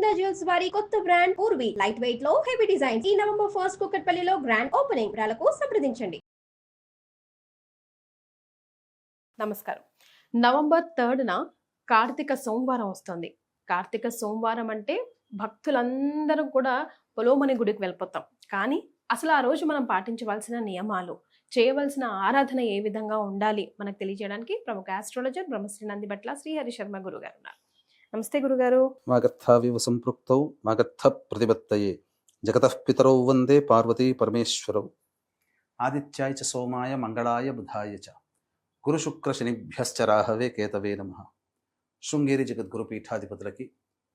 మాంగళ్య జ్యువెల్స్ వారి కొత్త బ్రాండ్ పూర్వి లైట్ వెయిట్ లో హెవీ డిజైన్ ఈ నవంబర్ 1 కుకట్పల్లిలో గ్రాండ్ ఓపెనింగ్ వివరాలకు సంప్రదించండి. నమస్కారం. నవంబర్ 3న కార్తీక సోమవారం వస్తుంది. కార్తీక సోమవారం అంటే భక్తులందరూ కూడా పొలోమని గుడికి వెళ్ళిపోతాం. కానీ అసలు ఆ రోజు మనం పాటించవలసిన నియమాలు, చేయవలసిన ఆరాధన ఏ విధంగా ఉండాలి మనకు తెలియజేయడానికి ప్రముఖ ఆస్ట్రాలజర్ బ్రహ్మశ్రీ నందిబట్ల శ్రీహరి శర్మ గురుగారు ఉన్నారు. నమస్తే గురుగారు. వాగర్థావివ సంపృక్తౌ వాగర్థ ప్రతిపత్తయే జగతః పితరౌ వందే పార్వతీ పరమేశ్వరౌ ఆదిత్యాయ చ సోమాయ మంగళాయ బుధాయ చ గురు శుక్ర శనిభ్యశ్చ రాహవే కేతవే నమః. శృంగేరి జగద్గురు పీఠాధిపతులకి,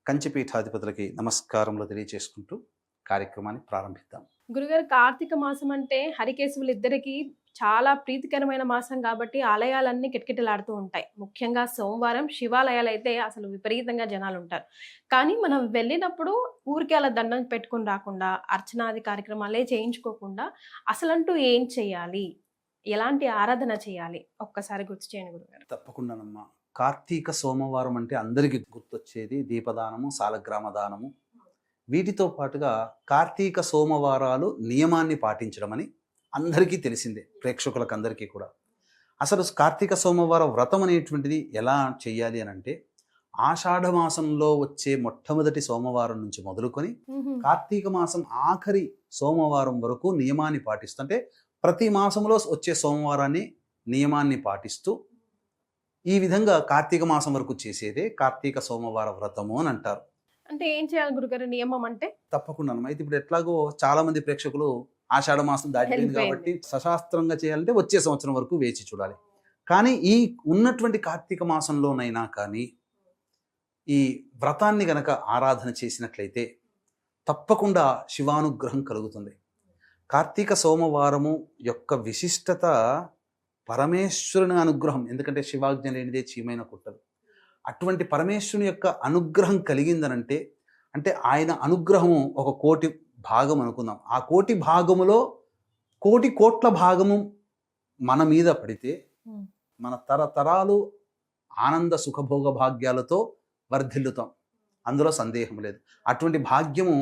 కంచి పీఠాధిపతులకి నమస్కారములు తెలియచేసుకుంటూ కార్యక్రమాన్ని ప్రారంభిద్దాం. గురుగారు, కార్తీక మాసం అంటే హరికేశవులు ఇద్దరికి చాలా ప్రీతికరమైన మాసం కాబట్టి ఆలయాలన్నీ కిటకిటలాడుతూ ఉంటాయి. ముఖ్యంగా సోమవారం శివాలయాలు అయితే అసలు విపరీతంగా జనాలు ఉంటారు. కానీ మనం వెళ్ళినప్పుడు ఊరికే అలా దండం పెట్టుకుని రాకుండా, అర్చనాది కార్యక్రమాలే చేయించుకోకుండా అసలంటూ ఏం చేయాలి, ఎలాంటి ఆరాధన చేయాలి ఒక్కసారి గుర్తు చేయండి గురుగారు. తప్పకుండానమ్మా. కార్తీక సోమవారం అంటే అందరికీ గుర్తొచ్చేది దీపదానము, సాలగ్రామ దానము. వీటితో పాటుగా కార్తీక సోమవారాలు నియమాన్ని పాటించడం అని అందరికీ తెలిసిందే, ప్రేక్షకులకు అందరికీ కూడా. అసలు కార్తీక సోమవారం వ్రతం అనేటువంటిది ఎలా చేయాలి అని అంటే, ఆషాఢ మాసంలో వచ్చే మొట్టమొదటి సోమవారం నుంచి మొదలుకొని కార్తీక మాసం ఆఖరి సోమవారం వరకు నియమాన్ని పాటిస్తూ, అంటే ప్రతి మాసంలో వచ్చే సోమవారాన్ని నియమాన్ని పాటిస్తూ ఈ విధంగా కార్తీక మాసం వరకు చేసేదే కార్తీక సోమవార వ్రతము అని అంటారు. అంటే ఏం చేయాలి గురుగారు నియమం అంటే? తప్పకుండా. అయితే ఇప్పుడు ఎట్లాగో చాలా మంది ప్రేక్షకులు ఆషాఢ మాసం దాటిపోయింది కాబట్టి సశాస్త్రంగా చేయాలంటే వచ్చే సంవత్సరం వరకు వేచి చూడాలి. కానీ ఈ ఉన్నటువంటి కార్తీక మాసంలోనైనా కానీ ఈ వ్రతాన్ని గనక ఆరాధన చేసినట్లయితే తప్పకుండా శివానుగ్రహం కలుగుతుంది. కార్తీక సోమవారము యొక్క విశిష్టత పరమేశ్వరుని అనుగ్రహం. ఎందుకంటే శివాజ్ఞ లేనిదే చీమైన కుట్టదు. అటువంటి పరమేశ్వరుని యొక్క అనుగ్రహం కలిగిందనంటే, అంటే ఆయన అనుగ్రహము ఒక కోటి భాగం అనుకుందాం. ఆ కోటి భాగములో కోటి కోట్ల భాగము మన మీద పడితే మన తరతరాలు ఆనంద సుఖభోగ భాగ్యాలతో వర్ధిల్లుతాం. అందులో సందేహం లేదు. అటువంటి భాగ్యము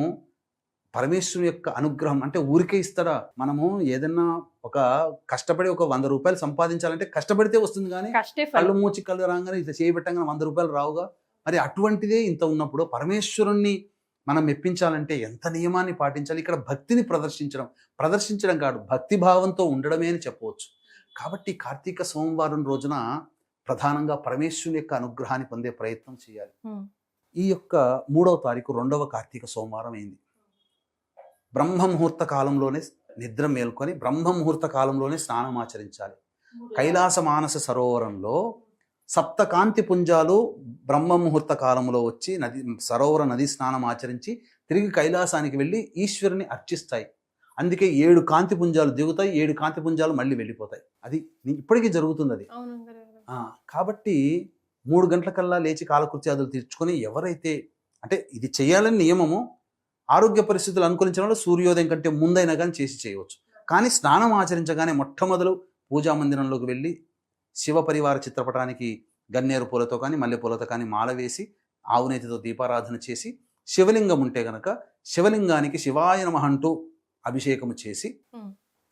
పరమేశ్వరుని యొక్క అనుగ్రహం. అంటే ఊరికే ఇస్తాడా? మనము ఏదన్నా ఒక కష్టపడి ఒక 100 రూపాయలు సంపాదించాలంటే కష్టపడితే వస్తుంది, కానీ కళ్ళు మూచి కళ్ళు రాగానే ఇట్లా చేయబెట్టంగానే 100 రూపాయలు రావుగా. మరి అటువంటిదే ఇంత ఉన్నప్పుడు పరమేశ్వరుణ్ణి మనం మెప్పించాలంటే ఎంత నియమాన్ని పాటించాలి. ఇక్కడ భక్తిని ప్రదర్శించడం కాదు, భక్తి భావంతో ఉండడమే అని చెప్పవచ్చు. కాబట్టి కార్తీక సోమవారం రోజున ప్రధానంగా పరమేశ్వరుని యొక్క అనుగ్రహాన్ని పొందే ప్రయత్నం చేయాలి. ఈ యొక్క 3వ తారీఖు 2వ కార్తీక సోమవారం అయింది. బ్రహ్మముహూర్త కాలంలోనే నిద్ర మేల్కొని బ్రహ్మముహూర్త కాలంలోనే స్నానం ఆచరించాలి. కైలాస మానస సరోవరంలో సప్తకాంతి పుంజాలు బ్రహ్మముహూర్త కాలంలో వచ్చి సరోవర నదీ స్నానం ఆచరించి తిరిగి కైలాసానికి వెళ్ళి ఈశ్వరుని అర్చిస్తాయి. అందుకే 7 కాంతి పుంజాలు దిగుతాయి, 7 కాంతి పుంజాలు మళ్ళీ వెళ్ళిపోతాయి. అది ఇప్పటికీ జరుగుతుంది అది. కాబట్టి 3 గంటలకల్లా లేచి కాలకృత్యాదులు తీర్చుకొని ఎవరైతే, అంటే ఇది చేయాలని నియమము, ఆరోగ్య పరిస్థితులు అనుకూలించిన వాళ్ళు సూర్యోదయం కంటే ముందైనా కానీ చేయవచ్చు. కానీ స్నానం ఆచరించగానే మొట్టమొదలు పూజా మందిరంలోకి వెళ్ళి శివ పరివార చిత్రపటానికి గన్నేరు పూలతో కానీ మల్లె పూలతో కానీ మాల వేసి ఆవునేతితో దీపారాధన చేసి, శివలింగం ఉంటే గనక శివలింగానికి శివాయ నమః అంటూ అభిషేకము చేసి,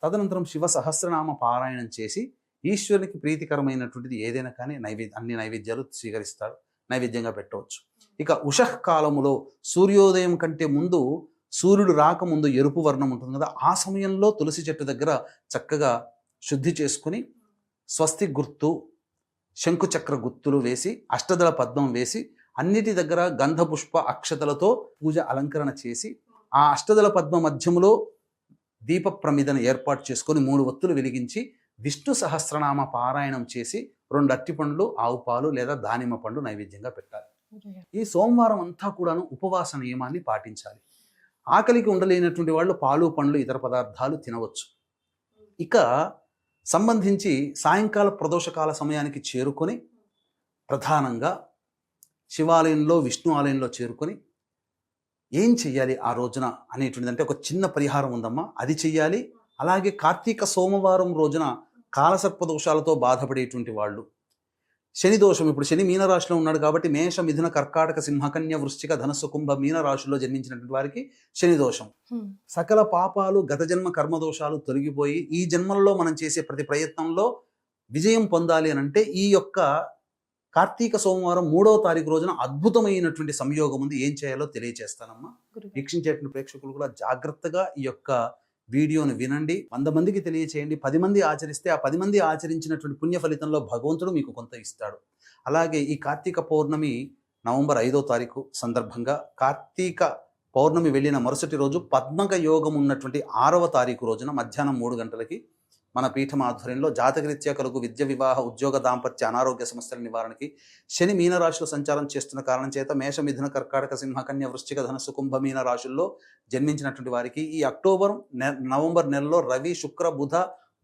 తదనంతరం శివ సహస్రనామ పారాయణం చేసి ఈశ్వరునికి ప్రీతికరమైనటువంటిది ఏదైనా కానీ అన్ని నైవేద్యాలు స్వీకరిస్తాడు, నైవేద్యంగా పెట్టవచ్చు. ఇక ఉషః కాలములో సూర్యోదయం కంటే ముందు, సూర్యుడు రాకముందు ఎరుపు వర్ణం ఉంటుంది కదా, ఆ సమయంలో తులసి చెట్టు దగ్గర చక్కగా శుద్ధి చేసుకుని స్వస్తి గుర్తు, శంకుచక్ర గుర్తులు వేసి, అష్టదళ పద్మం వేసి, అన్నిటి దగ్గర గంధ పుష్ప అక్షతలతో పూజ అలంకరణ చేసి, ఆ అష్టదళ పద్మ మధ్యములో దీప ప్రమిదను ఏర్పాటు చేసుకొని 3 ఒత్తులు వెలిగించి విష్ణు సహస్రనామ పారాయణం చేసి 2 అరటిపండ్లు, ఆవు పాలు లేదా దానిమ్మ పండు నైవేద్యంగా పెట్టాలి. ఈ సోమవారం అంతా కూడాను ఉపవాస నియమాన్ని పాటించాలి. ఆకలికి ఉండలేనటువంటి వాళ్ళు పాలు, పండ్లు, ఇతర పదార్థాలు తినవచ్చు. ఇక సంబంధించి సాయంకాల ప్రదోషకాల సమయానికి చేరుకొని ప్రధానంగా శివాలయంలో, విష్ణు ఆలయంలో చేరుకొని ఏం చెయ్యాలి ఆ రోజున అనేటువంటిది, అంటే ఒక చిన్న పరిహారం ఉందమ్మా, అది చెయ్యాలి. అలాగే కార్తీక సోమవారం రోజున కాలసర్ప దోషాలతో బాధపడేటువంటి వాళ్ళు శని దోషం, ఇప్పుడు శని మీనరాశిలో ఉన్నాడు కాబట్టి మేష మిథున కర్కాటక సింహకన్య వృశ్చిక ధనస్సు కుంభ మీనరాశిలో జన్మించినటువంటి వారికి శని దోషం. సకల పాపాలు గత జన్మ కర్మదోషాలు తొలగిపోయి ఈ జన్మలలో మనం చేసే ప్రతి ప్రయత్నంలో విజయం పొందాలి అని అంటే ఈ యొక్క కార్తీక సోమవారం 3వ తారీఖు రోజున అద్భుతమైనటువంటి సంయోగం ఉంది. ఏం చేయాలో తెలియజేస్తానమ్మా. వీక్షించేటువంటి ప్రేక్షకులు కూడా జాగ్రత్తగా ఈ యొక్క వీడియోను వినండి, 100 మందికి తెలియచేయండి. 10 మంది ఆచరిస్తే ఆ 10 మంది ఆచరించినటువంటి పుణ్య ఫలితంలో భగవంతుడు మీకు కొంత ఇస్తాడు. అలాగే ఈ కార్తీక పౌర్ణమి నవంబర్ 5వ తారీఖు సందర్భంగా కార్తీక పౌర్ణమి వెళ్ళిన మరుసటి రోజు పద్మక యోగం ఉన్నటువంటి 6వ తారీఖు రోజున మధ్యాహ్నం 3 గంటలకి మన పీఠం ఆధ్వర్యంలో జాతకరీత్యా కలుగు విద్య, వివాహ, ఉద్యోగ, దాంపత్య, అనారోగ్య సమస్యల నివారణకి శని మీనరాశిలో సంచారం చేస్తున్న కారణం చేత మేష మిథున కర్కాటక సింహకన్య వృశ్చిక ధనస్సు కుంభ మీన రాశుల్లో జన్మించినటువంటి వారికి ఈ అక్టోబర్ నవంబర్ నెలలో రవి శుక్ర బుధ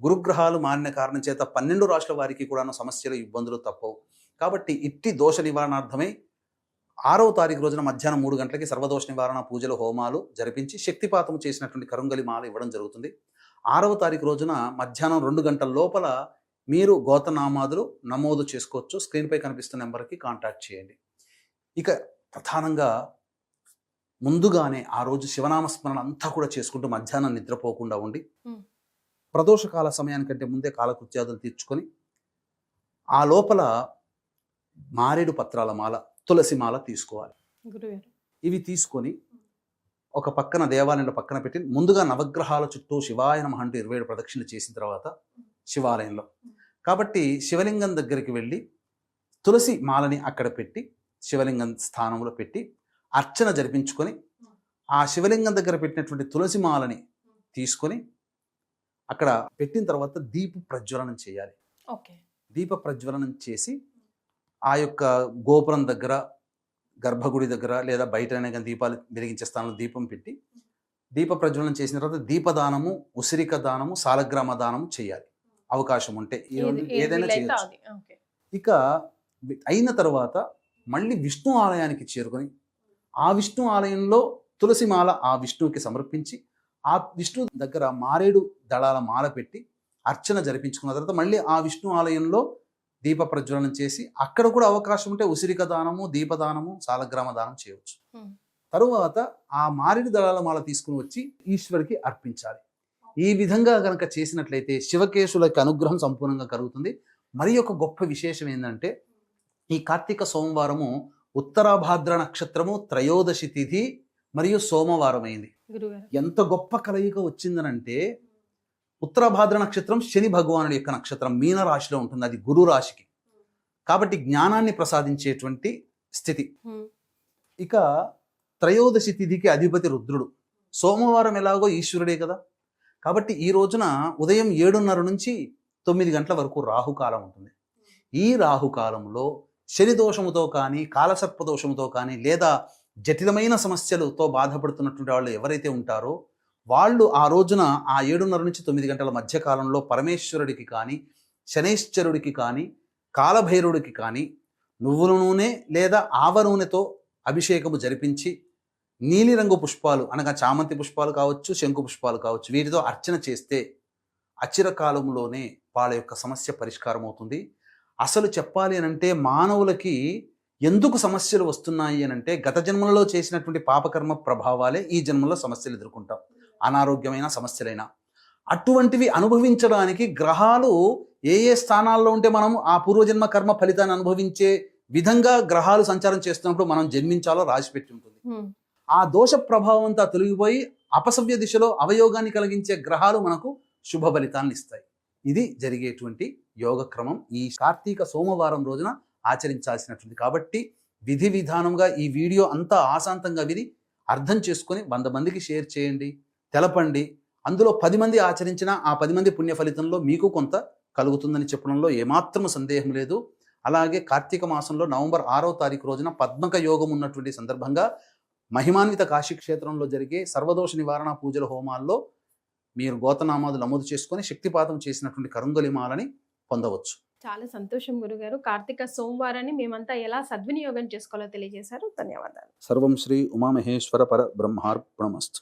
గురుగ్రహాలు మారిన కారణం చేత 12 రాశుల వారికి కూడా సమస్యలు, ఇబ్బందులు తప్పవు. కాబట్టి ఇట్టి దోష నివారణార్థమై 6వ తారీఖు రోజున మధ్యాహ్నం 3 గంటలకి సర్వదోష నివారణ పూజలు, హోమాలు జరిపించి శక్తిపాతం చేసినటువంటి కరుంగలి మాల ఇవ్వడం జరుగుతుంది. 6వ తారీఖు రోజున మధ్యాహ్నం 2 గంటల లోపల మీరు గోతనామాదులు నమోదు చేసుకోవచ్చు. స్క్రీన్పై కనిపిస్తున్న నెంబర్కి కాంటాక్ట్ చేయండి. ఇక ప్రధానంగా ముందుగానే ఆ రోజు శివనామస్మరణ అంతా కూడా చేసుకుంటూ మధ్యాహ్నం నిద్రపోకుండా ఉండి ప్రదోషకాల సమయానికంటే ముందే కాలకృత్యాదులు తీర్చుకొని ఆ లోపల మారేడు పత్రాల మాల, తులసి మాల తీసుకోవాలి. ఇవి తీసుకొని ఒక పక్కన దేవాలయంలో పక్కన పెట్టి ముందుగా నవగ్రహాల చుట్టూ శివాయ నమః అంటూ 27 ప్రదక్షిణలు చేసిన తర్వాత శివాలయంలో కాబట్టి శివలింగం దగ్గరికి వెళ్ళి తులసి మాలని అక్కడ పెట్టి శివలింగం స్థానంలో పెట్టి అర్చన జరిపించుకొని ఆ శివలింగం దగ్గర పెట్టినటువంటి తులసి మాలని తీసుకొని అక్కడ పెట్టిన తర్వాత దీప ప్రజ్వలనం చేయాలి. దీప ప్రజ్వలనం చేసి ఆ యొక్క గోపురం దగ్గర, గర్భగుడి దగ్గర లేదా బయటనే కానీ దీపాలు వెలిగించే స్థానంలో దీపం పెట్టి దీప ప్రజ్వలనం చేసిన తర్వాత దీపదానము, ఉసిరిక దానము, సాలగ్రామ దానము చేయాలి. అవకాశం ఉంటే ఏదైనా చేయొచ్చు. ఇక అయిన తర్వాత మళ్ళీ విష్ణు ఆలయానికి చేరుకొని ఆ విష్ణు ఆలయంలో తులసి మాల ఆ విష్ణువుకి సమర్పించి ఆ విష్ణు దగ్గర మారేడు దళాల మాల పెట్టి అర్చన జరిపించుకున్న తర్వాత మళ్ళీ ఆ విష్ణు ఆలయంలో దీప ప్రజ్వలనం చేసి అక్కడ కూడా అవకాశం ఉంటే ఉసిరిక దానము, దీపదానము, సాలగ్రామ దానం చేయవచ్చు. తరువాత ఆ మారేడు దళాల మాల తీసుకుని వచ్చి ఈశ్వరికి అర్పించాలి. ఈ విధంగా కనుక చేసినట్లయితే శివకేశులకి అనుగ్రహం సంపూర్ణంగా కలుగుతుంది. మరి ఒక గొప్ప విశేషం ఏంటంటే ఈ కార్తీక సోమవారము ఉత్తరాభాద్ర నక్షత్రము, త్రయోదశి తిథి మరియు సోమవారం అయింది. ఎంత గొప్ప కలయిక వచ్చిందనంటే ఉత్తరాభాద్ర నక్షత్రం శని భగవానుడి యొక్క నక్షత్రం, మీన రాశిలో ఉంటుంది, అది గురు రాశికి. కాబట్టి జ్ఞానాన్ని ప్రసాదించేటువంటి స్థితి. ఇక త్రయోదశి తిథికి అధిపతి రుద్రుడు, సోమవారం ఎలాగో ఈశ్వరుడే కదా. కాబట్టి ఈ రోజున ఉదయం 7:30 నుంచి 9 గంటల వరకు రాహుకాలం ఉంటుంది. ఈ రాహుకాలంలో శని దోషముతో కానీ, కాలసర్ప దోషముతో కానీ, లేదా జటిలమైన సమస్యలతో బాధపడుతున్నటువంటి వాళ్ళు ఎవరైతే ఉంటారో వాళ్ళు ఆ రోజున ఆ 7:30 నుంచి 9 గంటల మధ్య కాలంలో పరమేశ్వరుడికి కానీ, శనైశ్వరుడికి కానీ, కాలభైరుడికి కానీ నువ్వుల నూనె లేదా ఆవ నూనెతో అభిషేకము జరిపించి నీలిరంగు పుష్పాలు అనగా చామంతి పుష్పాలు కావచ్చు, శంకు పుష్పాలు కావచ్చు, వీటితో అర్చన చేస్తే అచిరకాలంలోనే వాళ్ళ యొక్క సమస్య పరిష్కారం అవుతుంది. అసలు చెప్పాలి అనంటే మానవులకి ఎందుకు సమస్యలు వస్తున్నాయి అనంటే గత జన్మలలో చేసినటువంటి పాపకర్మ ప్రభావాలే ఈ జన్మలో సమస్యలు ఎదుర్కొంటాం, అనారోగ్యమైన సమస్యలైనా. అటువంటివి అనుభవించడానికి గ్రహాలు ఏ ఏ స్థానాల్లో ఉంటే మనం ఆ పూర్వజన్మ కర్మ ఫలితాన్ని అనుభవించే విధంగా గ్రహాలు సంచారం చేస్తున్నప్పుడు మనం జన్మించాలో రాసిపెట్టి ఉంటుంది. ఆ దోష ప్రభావం అంతా తొలగిపోయి అపసవ్య దిశలో అవయోగాన్ని కలిగించే గ్రహాలు మనకు శుభ ఫలితాన్ని ఇస్తాయి. ఇది జరిగేటువంటి యోగక్రమం ఈ కార్తీక సోమవారం రోజున ఆచరించాల్సినటువంటి. కాబట్టి విధి విధానంగా ఈ వీడియో అంతా ఆశాంతంగా విని అర్థం చేసుకొని 100 మందికి షేర్ చేయండి, తెలపండి. అందులో 10 మంది ఆచరించిన ఆ 10 మంది పుణ్య ఫలితంలో మీకు కొంత కలుగుతుందని చెప్పడంలో ఏమాత్రం సందేహం లేదు. అలాగే కార్తీక మాసంలో నవంబర్ 6వ తారీఖు రోజున పద్మక యోగం ఉన్నటువంటి సందర్భంగా మహిమాన్విత కాశీ క్షేత్రంలో జరిగే సర్వదోష నివారణ పూజల హోమాల్లో మీరు గోతనామాదులు నమోదు చేసుకొని శక్తిపాతం చేసినటువంటి కరుంగలిమాలని పొందవచ్చు. చాలా సంతోషం గురుగారు. కార్తీక సోమవారాన్ని మేమంతా ఎలా సద్వినియోగం చేసుకోవాలో తెలియజేశారు. ధన్యవాదాలు. సర్వం శ్రీ ఉమామహేశ్వర పర బ్రహ్మార్పణమస్తు.